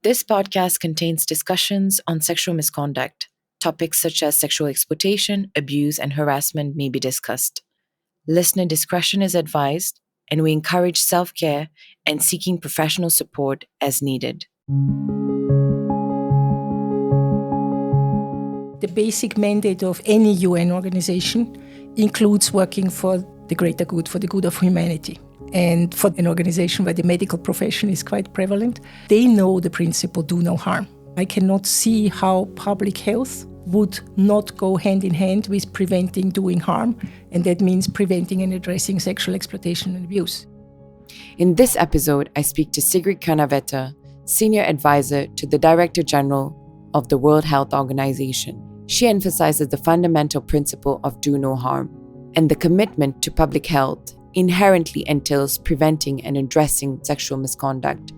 This podcast contains discussions on sexual misconduct. Topics such as sexual exploitation, abuse, and harassment may be discussed. Listener discretion is advised, and we encourage self-care and seeking professional support as needed. The basic mandate of any UN organization includes working for the greater good, for the good of humanity. And for an organization where the medical profession is quite prevalent, they know the principle, do no harm. I cannot see how public health would not go hand in hand with preventing doing harm, and that means preventing and addressing sexual exploitation and abuse. In this episode, I speak to Sigrid Kranawetter, Senior Advisor to the Director General of the World Health Organization. She emphasizes the fundamental principle of do no harm, and the commitment to public health inherently entails preventing and addressing sexual misconduct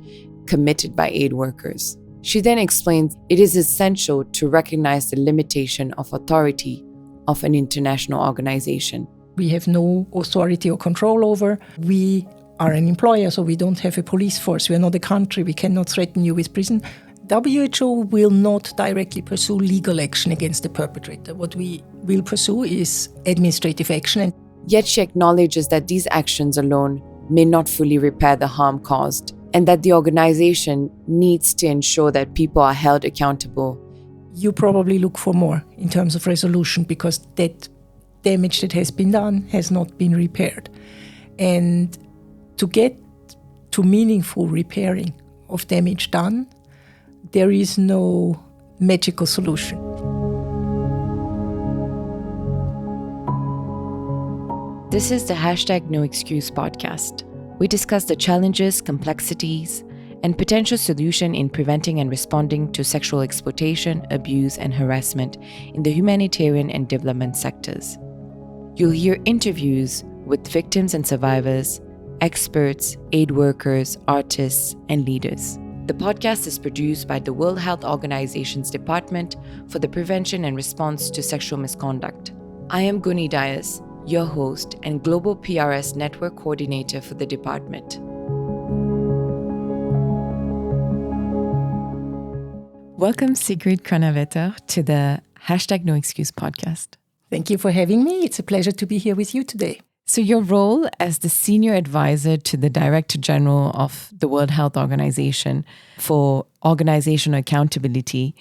committed by aid workers. She then explains it is essential to recognize the limitation of authority of an international organization. We have no authority or control over. We are an employer, so we don't have a police force. We are not a country. We cannot threaten you with prison. WHO will not directly pursue legal action against the perpetrator. What we will pursue is administrative action. Yet she acknowledges that these actions alone may not fully repair the harm caused, and that the organization needs to ensure that people are held accountable. You probably look for more in terms of resolution because that damage that has been done has not been repaired. And to get to meaningful repairing of damage done, there is no magical solution. This is the #NoExcuse podcast. We discuss the challenges, complexities, and potential solution in preventing and responding to sexual exploitation, abuse, and harassment in the humanitarian and development sectors. You'll hear interviews with victims and survivors, experts, aid workers, artists, and leaders. The podcast is produced by the World Health Organization's Department for the Prevention and Response to Sexual Misconduct. I am Guni Dias, your host and Global PRS Network Coordinator for the department. Welcome, Sigrid Kranawetter, to the #NoExcuse podcast. Thank you for having me. It's a pleasure to be here with you today. So your role as the Senior Advisor to the Director General of the World Health Organization for organizational accountability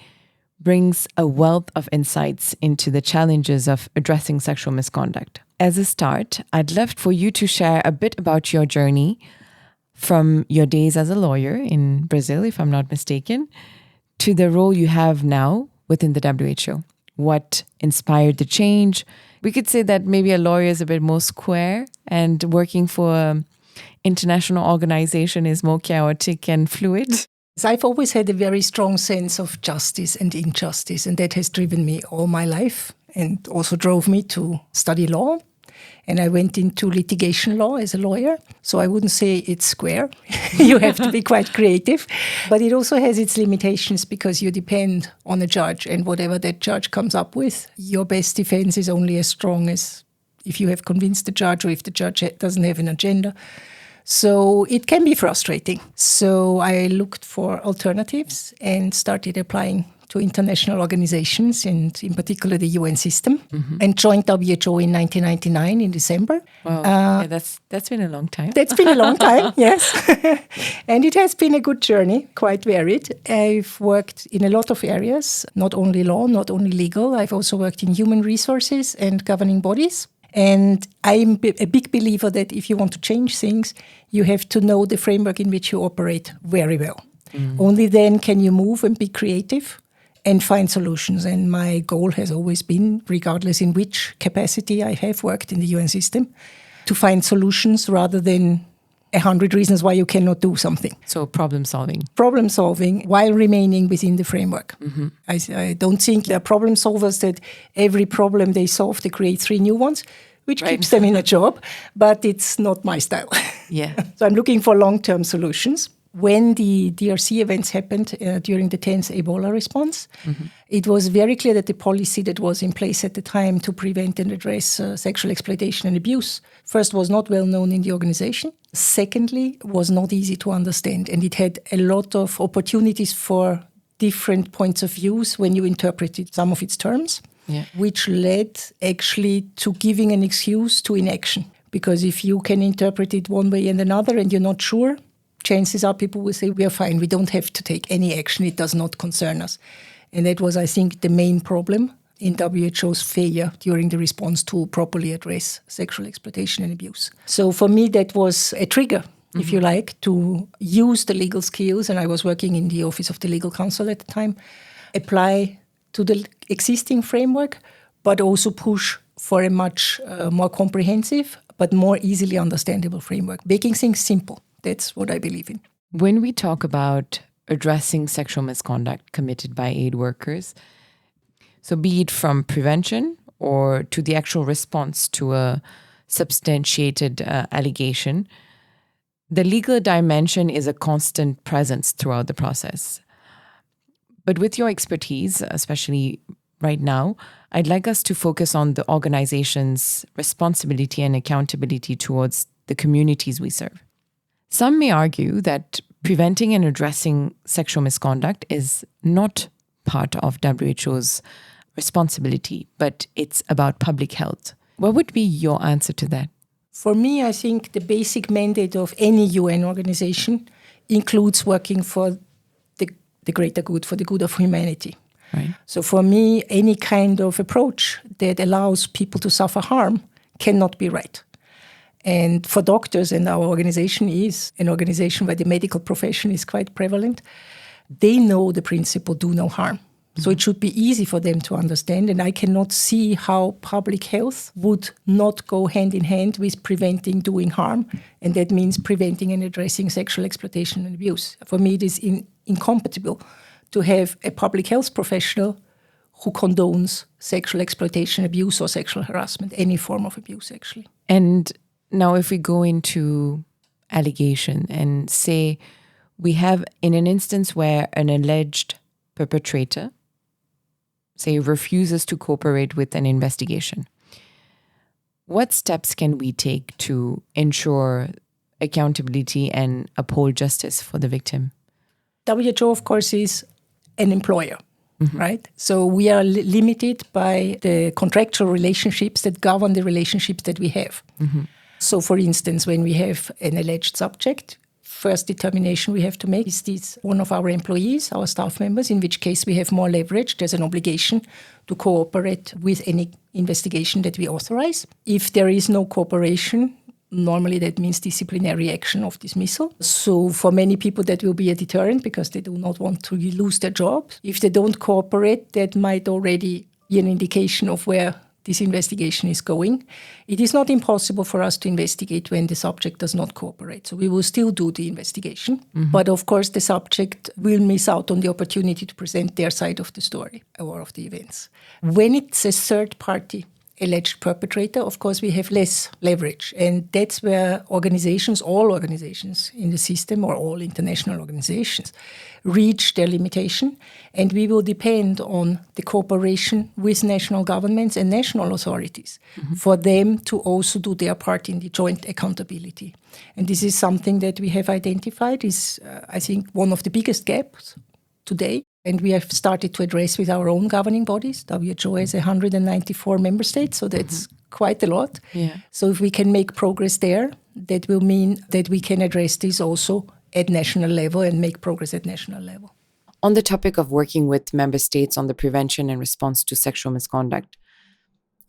brings a wealth of insights into the challenges of addressing sexual misconduct. As a start, I'd love for you to share a bit about your journey from your days as a lawyer in Brazil, if I'm not mistaken, to the role you have now within the WHO. What inspired the change? We could say that maybe a lawyer is a bit more square and working for an international organization is more chaotic and fluid. I've always had a very strong sense of justice and injustice, and that has driven me all my life and also drove me to study law. And I went into litigation law as a lawyer. So I wouldn't say it's square. You have to be quite creative. But it also has its limitations because you depend on a judge. And whatever that judge comes up with, your best defense is only as strong as if you have convinced the judge or if the judge doesn't have an agenda. So it can be frustrating. So I looked for alternatives and started applying to international organizations, and in particular the UN system, and joined WHO in 1999 in December. Wow, that's been a long time. That's been a long time, yes. And it has been a good journey, quite varied. I've worked in a lot of areas, not only law, not only legal. I've also worked in human resources and governing bodies. And I'm a big believer that if you want to change things, you have to know the framework in which you operate very well. Only then can you move and be creative and find solutions. And my goal has always been, regardless in which capacity I have worked in the UN system, to find solutions rather than 100 reasons why you cannot do something. So problem solving. Problem solving while remaining within the framework. I don't think they're problem solvers that every problem they solve, they create 3 new ones, which keeps them in a job, but it's not my style. Yeah. So I'm looking for long-term solutions. When the DRC events happened during the 10th Ebola response, it was very clear that the policy that was in place at the time to prevent and address sexual exploitation and abuse, first was not well known in the organization. Secondly, was not easy to understand, and it had a lot of opportunities for different points of views when you interpreted some of its terms, which led actually to giving an excuse to inaction. Because if you can interpret it one way and another and you're not sure, chances are people will say, we are fine, we don't have to take any action, it does not concern us. And that was, I think, the main problem in WHO's failure during the response to properly address sexual exploitation and abuse. So for me, that was a trigger, if you like, to use the legal skills, and I was working in the Office of the Legal Counsel at the time, apply to the existing framework, but also push for a much more comprehensive, but more easily understandable framework, making things simple. That's what I believe in. When we talk about addressing sexual misconduct committed by aid workers, so be it from prevention or to the actual response to a substantiated allegation, the legal dimension is a constant presence throughout the process. But with your expertise, especially right now, I'd like us to focus on the organization's responsibility and accountability towards the communities we serve. Some may argue that preventing and addressing sexual misconduct is not part of WHO's responsibility, but it's about public health. What would be your answer to that? For me, I think the basic mandate of any UN organization includes working for the greater good, for the good of humanity. Right. So for me, any kind of approach that allows people to suffer harm cannot be right. And for doctors, and our organization is an organization where the medical profession is quite prevalent, they know the principle, do no harm. So it should be easy for them to understand, and I cannot see how public health would not go hand in hand with preventing doing harm, and that means preventing and addressing sexual exploitation and abuse. For me, it is incompatible to have a public health professional who condones sexual exploitation, abuse, or sexual harassment, any form of abuse, actually. And now if we go into allegation and say we have in an instance where an alleged perpetrator, say, refuses to cooperate with an investigation, what steps can we take to ensure accountability and uphold justice for the victim? WHO, of course, is an employer, right? So we are limited by the contractual relationships that govern the relationships that we have. So, for instance, when we have an alleged subject, first determination we have to make, is this one of our employees, our staff members, in which case we have more leverage. There's an obligation to cooperate with any investigation that we authorize. If there is no cooperation, normally that means disciplinary action of dismissal. So for many people that will be a deterrent because they do not want to lose their job. If they don't cooperate, that might already be an indication of where this investigation is going. It is not impossible for us to investigate when the subject does not cooperate. So we will still do the investigation. But of course, the subject will miss out on the opportunity to present their side of the story or of the events. When it's a third party alleged perpetrator, of course, we have less leverage. And that's where organizations, all organizations in the system or all international organizations, reach their limitation. And we will depend on the cooperation with national governments and national authorities for them to also do their part in the joint accountability. And this is something that we have identified is, I think, one of the biggest gaps today. And we have started to address with our own governing bodies. WHO has 194 member states, so that's quite a lot. Yeah. So if we can make progress there, that will mean that we can address this also at national level and make progress at national level. On the topic of working with member states on the prevention and response to sexual misconduct,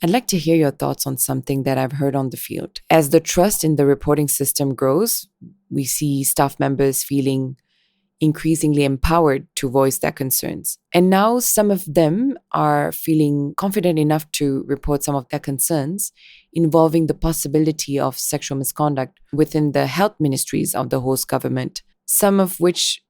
I'd like to hear your thoughts on something that I've heard on the field. As the trust in the reporting system grows, we see staff members feeling increasingly empowered to voice their concerns. And now some of them are feeling confident enough to report some of their concerns involving the possibility of sexual misconduct within the health ministries of the host government, some of which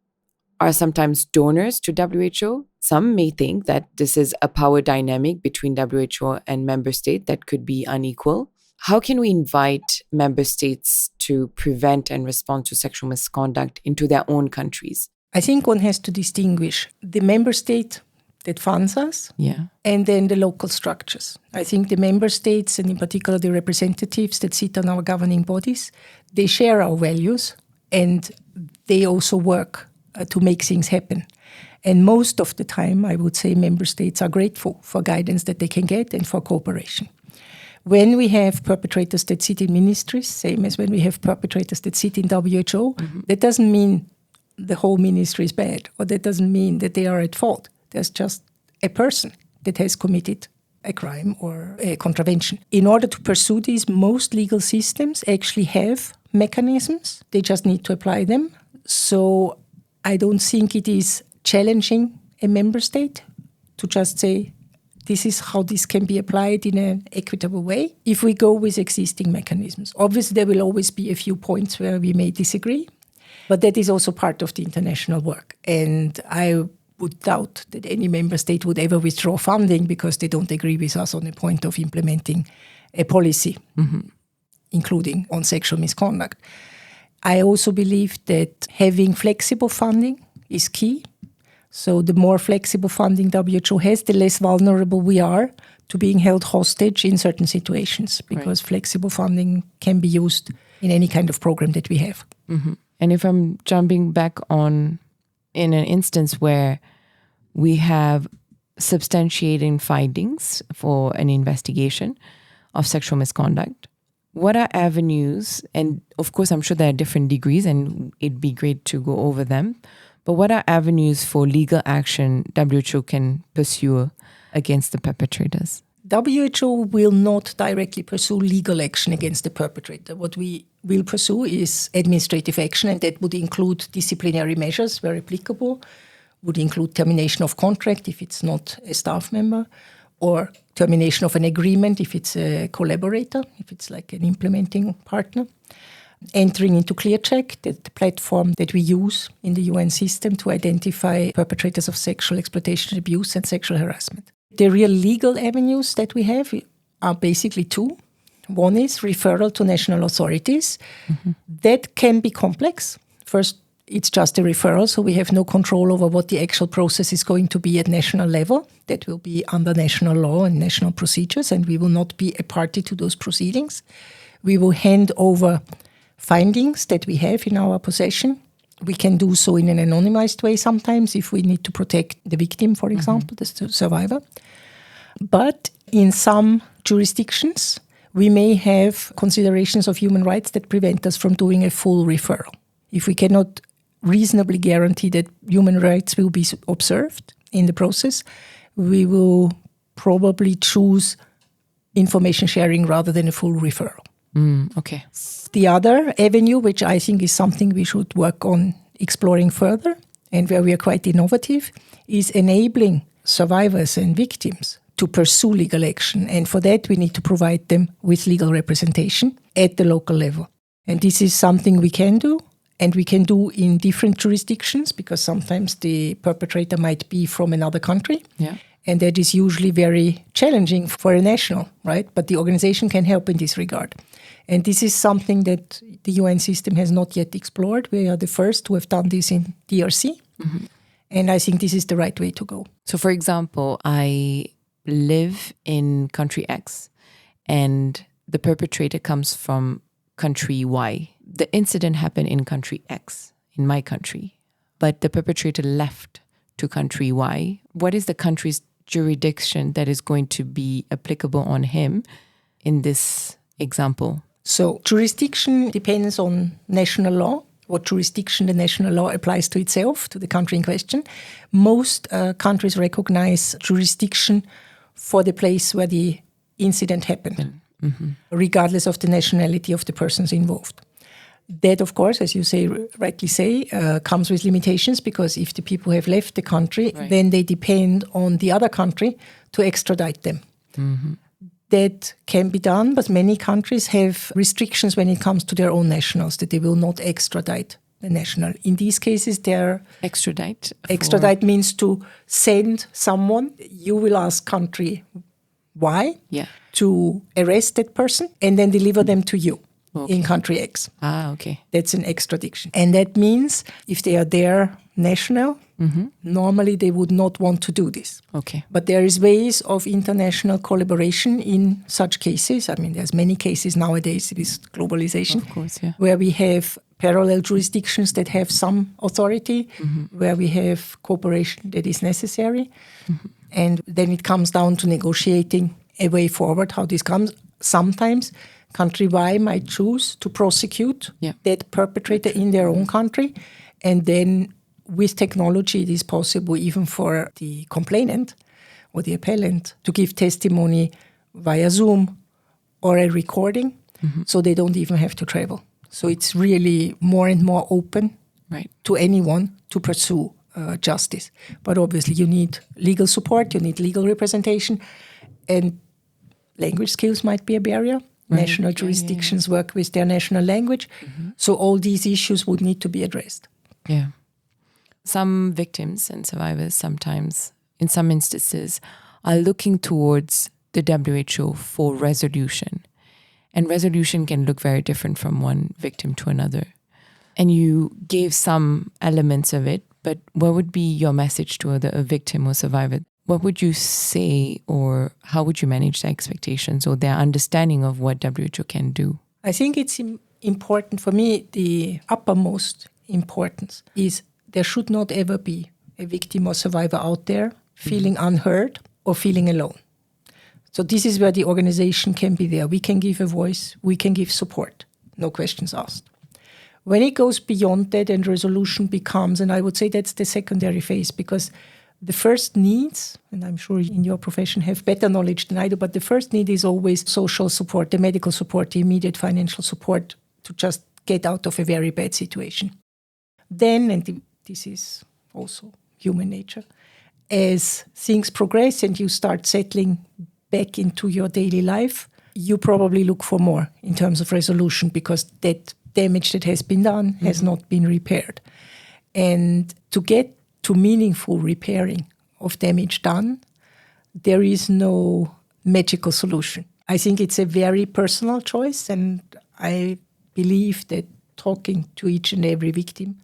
are sometimes donors to WHO. Some may think that this is a power dynamic between WHO and member state that could be unequal. How can we invite member states to prevent and respond to sexual misconduct into their own countries? I think one has to distinguish the member state that funds us, Yeah. and then the local structures. I think the member states, and in particular the representatives that sit on our governing bodies, they share our values and they also work to make things happen. And most of the time, I would say member states are grateful for guidance that they can get and for cooperation. When we have perpetrators that sit in ministries, same as when we have perpetrators that sit in WHO, that doesn't mean the whole ministry is bad, or that doesn't mean that they are at fault. There's just a person that has committed a crime or a contravention. In order to pursue these, most legal systems actually have mechanisms. They just need to apply them. So I don't think it is challenging a member state to just say, this is how this can be applied in an equitable way if we go with existing mechanisms. Obviously, there will always be a few points where we may disagree, but that is also part of the international work. And I would doubt that any member state would ever withdraw funding because they don't agree with us on the point of implementing a policy, including on sexual misconduct. I also believe that having flexible funding is key. So the more flexible funding WHO has, the less vulnerable we are to being held hostage in certain situations, because flexible funding can be used in any kind of program that we have. And if I'm jumping back on in an instance where we have substantiating findings for an investigation of sexual misconduct, what are avenues, and of course I'm sure there are different degrees and it'd be great to go over them, but what are avenues for legal action WHO can pursue against the perpetrators? WHO will not directly pursue legal action against the perpetrator. What we will pursue is administrative action, and that would include disciplinary measures where applicable, would include termination of contract if it's not a staff member, or termination of an agreement if it's a collaborator, if it's like an implementing partner. Entering into ClearCheck, the platform that we use in the UN system to identify perpetrators of sexual exploitation, abuse, and sexual harassment. The real legal avenues that we have are basically two. One is referral to national authorities. That can be complex. First, it's just a referral, so we have no control over what the actual process is going to be at national level. That will be under national law and national procedures, and we will not be a party to those proceedings. We will hand over findings that we have in our possession. We can do so in an anonymized way sometimes if we need to protect the victim, for example, the survivor. But in some jurisdictions, we may have considerations of human rights that prevent us from doing a full referral. If we cannot reasonably guarantee that human rights will be observed in the process, we will probably choose information sharing rather than a full referral. Okay. The other avenue, which I think is something we should work on exploring further, and where we are quite innovative, is enabling survivors and victims to pursue legal action. And for that, we need to provide them with legal representation at the local level. And this is something we can do, and we can do in different jurisdictions, because sometimes the perpetrator might be from another country. Yeah. And that is usually very challenging for a national, right? But the organization can help in this regard. And this is something that the UN system has not yet explored. We are the first to have done this in DRC. And I think this is the right way to go. So, for example, I live in country X and the perpetrator comes from country Y. The incident happened in country X, in my country, but the perpetrator left to country Y. What is the country's jurisdiction that is going to be applicable on him in this example? So jurisdiction depends on national law, what jurisdiction the national law applies to itself, to the country in question. Most countries recognize jurisdiction for the place where the incident happened, regardless of the nationality of the persons involved. That, of course, as you rightly say, comes with limitations, because if the people have left the country, then they depend on the other country to extradite them. That can be done, but many countries have restrictions when it comes to their own nationals, that they will not extradite the national. In these cases, they're... Extradite? Extradite means to send someone. You will ask country Y to arrest that person and then deliver them to you. in country X. Okay. That's an extradition. And that means if they are their national, normally they would not want to do this. Okay. But there is ways of international collaboration in such cases. I mean, there's many cases nowadays with globalization. Of course, yeah. Where we have parallel jurisdictions that have some authority, where we have cooperation that is necessary. And then it comes down to negotiating a way forward, how this comes. Sometimes country Y might choose to prosecute that perpetrator in their own country. And then with technology, it is possible even for the complainant or the appellant to give testimony via Zoom or a recording, so they don't even have to travel. So it's really more and more open to anyone to pursue justice. But obviously you need legal support, you need legal representation, and language skills might be a barrier. National jurisdictions work with their national language. So all these issues would need to be addressed. Yeah. Some victims and survivors sometimes, in some instances, are looking towards the WHO for resolution. And resolution can look very different from one victim to another. And you gave some elements of it, but what would be your message to a victim or survivor? What would you say, or how would you manage their expectations or their understanding of what WHO can do? I think it's important for me, the uppermost importance is there should not ever be a victim or survivor out there feeling unheard or feeling alone. So this is where the organization can be there. We can give a voice, we can give support, no questions asked. When it goes beyond that and resolution becomes, and I would say that's the secondary phase, because the first needs, and I'm sure in your profession have better knowledge than I do, but the first need is always social support, the medical support, the immediate financial support to just get out of a very bad situation. Then, and this is also human nature, as things progress and you start settling back into your daily life, you probably look for more in terms of resolution because that damage that has been done has not been repaired. And to get to meaningful repairing of damage done, there is no magical solution. I think it's a very personal choice, and I believe that talking to each and every victim,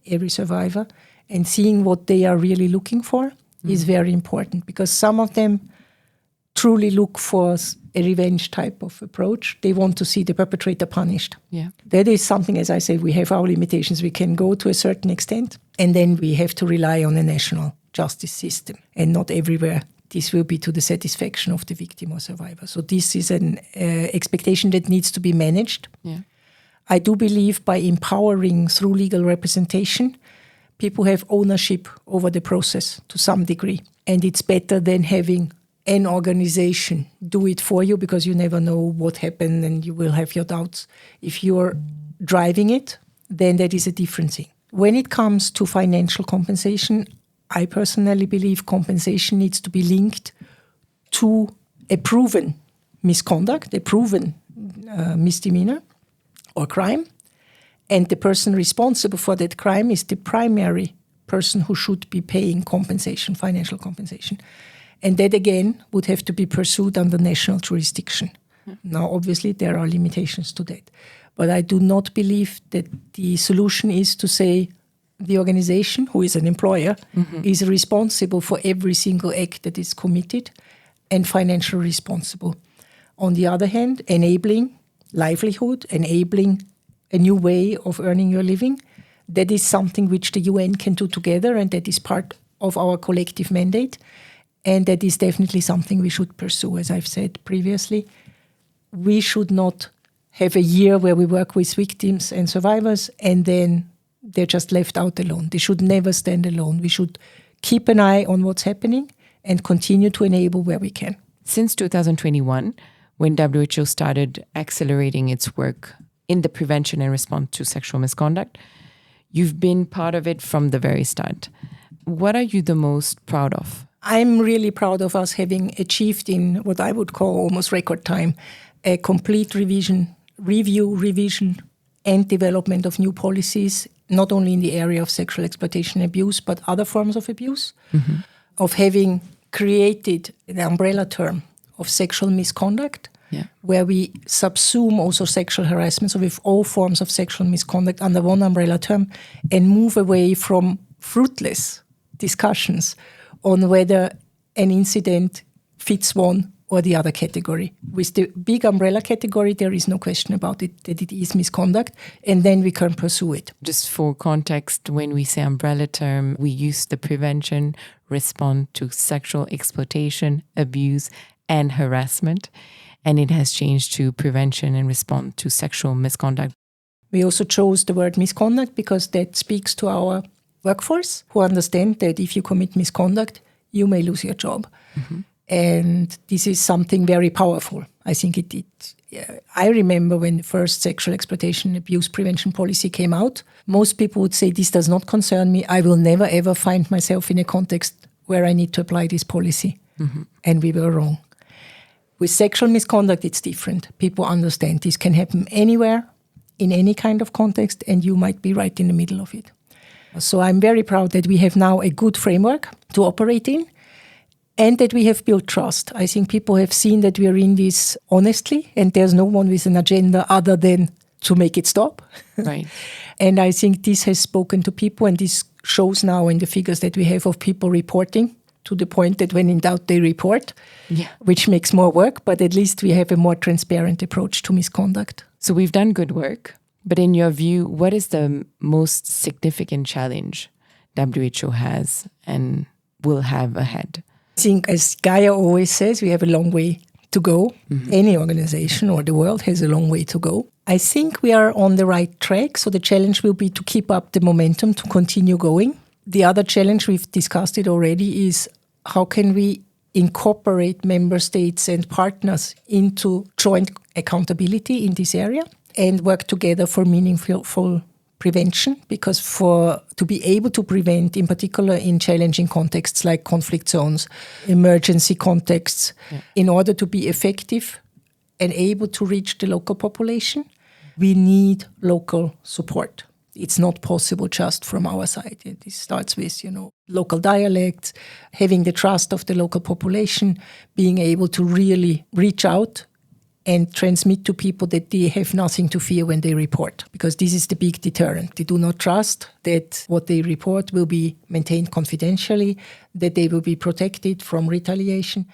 every survivor, and seeing what they are really looking for is very important, because some of them truly look for a revenge type of approach. They want to see the perpetrator punished. Yeah. That is something, as I said, we have our limitations. We can go to a certain extent, and then we have to rely on a national justice system. And not everywhere this will be to the satisfaction of the victim or survivor. So this is an expectation that needs to be managed. Yeah. I do believe by empowering through legal representation, people have ownership over the process to some degree. And it's better than having an organization do it for you, because you never know what happened and you will have your doubts. If you're driving it, then that is a different thing. When it comes to financial compensation, I personally believe compensation needs to be linked to a proven misconduct, a proven misdemeanor or crime, and the person responsible for that crime is the primary person who should be paying compensation, financial compensation. And that, again, would have to be pursued under national jurisdiction. Now, obviously, there are limitations to that. But I do not believe that the solution is to say the organization, who is an employer, is responsible for every single act that is committed and financially responsible. On the other hand, enabling livelihood, enabling a new way of earning your living, that is something which the UN can do together, and that is part of our collective mandate. And that is definitely something we should pursue. As I've said previously, we should not have a year where we work with victims and survivors and then they're just left out alone. They should never stand alone. We should keep an eye on what's happening and continue to enable where we can. Since 2021, when WHO started accelerating its work in the prevention and response to sexual misconduct, you've been part of it from the very start. What are you the most proud of? I'm really proud of us having achieved in what I would call almost record time, a complete review, and development of new policies, not only in the area of sexual exploitation and abuse, but other forms of abuse, of having created an umbrella term of sexual misconduct, where we subsume also sexual harassment, so with all forms of sexual misconduct under one umbrella term, and move away from fruitless discussions on whether an incident fits one or the other category. With the big umbrella category, there is no question about it, that it is misconduct, and then we can pursue it. Just for context, when we say umbrella term, we use the prevention, respond to sexual exploitation, abuse, and harassment. And it has changed to prevention and respond to sexual misconduct. We also chose the word misconduct because that speaks to our workforce, who understand that if you commit misconduct, you may lose your job. Mm-hmm. And this is something very powerful. I think I remember when the first sexual exploitation abuse prevention policy came out, most people would say, this does not concern me. I will never, ever find myself in a context where I need to apply this policy. Mm-hmm. And we were wrong. With sexual misconduct, it's different. People understand this can happen anywhere, in any kind of context, and you might be right in the middle of it. So I'm very proud that we have now a good framework to operate in, and that we have built trust. I think people have seen that we are in this honestly, and there's no one with an agenda other than to make it stop. Right. And I think this has spoken to people, and this shows now in the figures that we have of people reporting, to the point that when in doubt they report, which makes more work, but at least we have a more transparent approach to misconduct. So we've done good work, but in your view, what is the most significant challenge WHO has and will have ahead? I think, as Gaia always says, we have a long way to go. Mm-hmm. Any organization or the world has a long way to go. I think we are on the right track, so the challenge will be to keep up the momentum, to continue going. The other challenge, we've discussed it already, is how can we incorporate member states and partners into joint accountability in this area and work together for meaningful prevention, because to be able to prevent, in particular in challenging contexts like conflict zones, emergency contexts, in order to be effective and able to reach the local population, we need local support. It's not possible just from our side. It starts with, local dialects, having the trust of the local population, being able to really reach out and transmit to people that they have nothing to fear when they report, because this is the big deterrent. They do not trust that what they report will be maintained confidentially, that they will be protected from retaliation.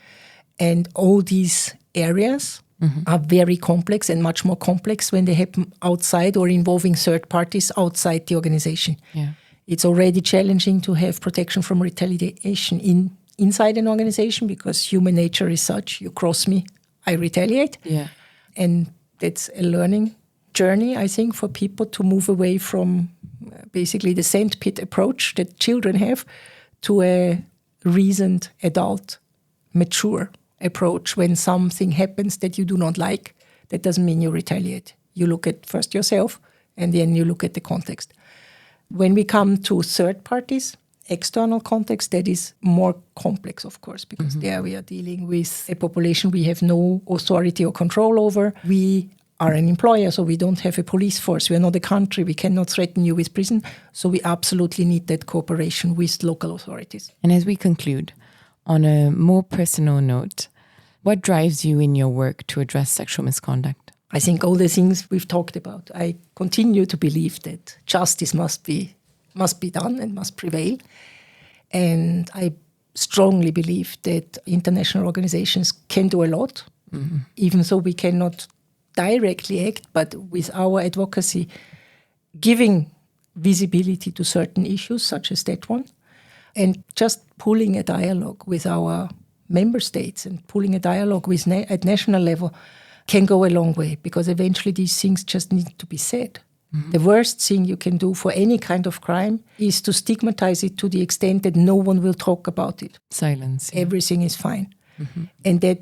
And all these areas are very complex, and much more complex when they happen outside or involving third parties outside the organization. Yeah. It's already challenging to have protection from retaliation inside an organization, because human nature is such, you cross me, I retaliate. Yeah. And that's a learning journey, I think, for people to move away from basically the sandpit approach that children have to a reasoned, adult, mature approach. When something happens that you do not like, that doesn't mean you retaliate. You look at first yourself, and then you look at the context. When we come to third parties, external context, that is more complex, of course, because there we are dealing with a population we have no authority or control over. We are an employer, so we don't have a police force. We are not a country. We cannot threaten you with prison. So we absolutely need that cooperation with local authorities. And as we conclude, on a more personal note, what drives you in your work to address sexual misconduct? I think all the things we've talked about. I continue to believe that justice must be done and must prevail. And I strongly believe that international organizations can do a lot, even though we cannot directly act, but with our advocacy, giving visibility to certain issues, such as that one, and just pulling a dialogue with our member states and pulling a dialogue with at national level can go a long way, because eventually these things just need to be said. The worst thing you can do for any kind of crime is to stigmatize it to the extent that no one will talk about it. Silence. Yeah. Everything is fine. And that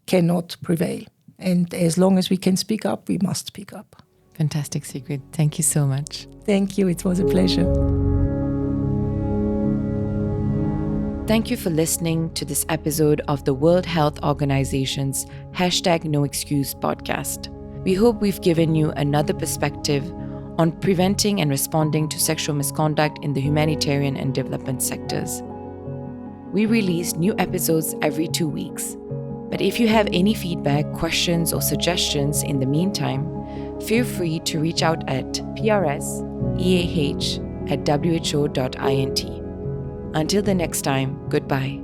cannot prevail. And as long as we can speak up, we must speak up. Fantastic, Sigrid. Thank you so much. Thank you. It was a pleasure. Thank you for listening to this episode of the World Health Organization's #NoExcuse podcast. We hope we've given you another perspective on preventing and responding to sexual misconduct in the humanitarian and development sectors. We release new episodes every 2 weeks. But if you have any feedback, questions, or suggestions in the meantime, feel free to reach out at prseah@who.int. Until the next time, goodbye.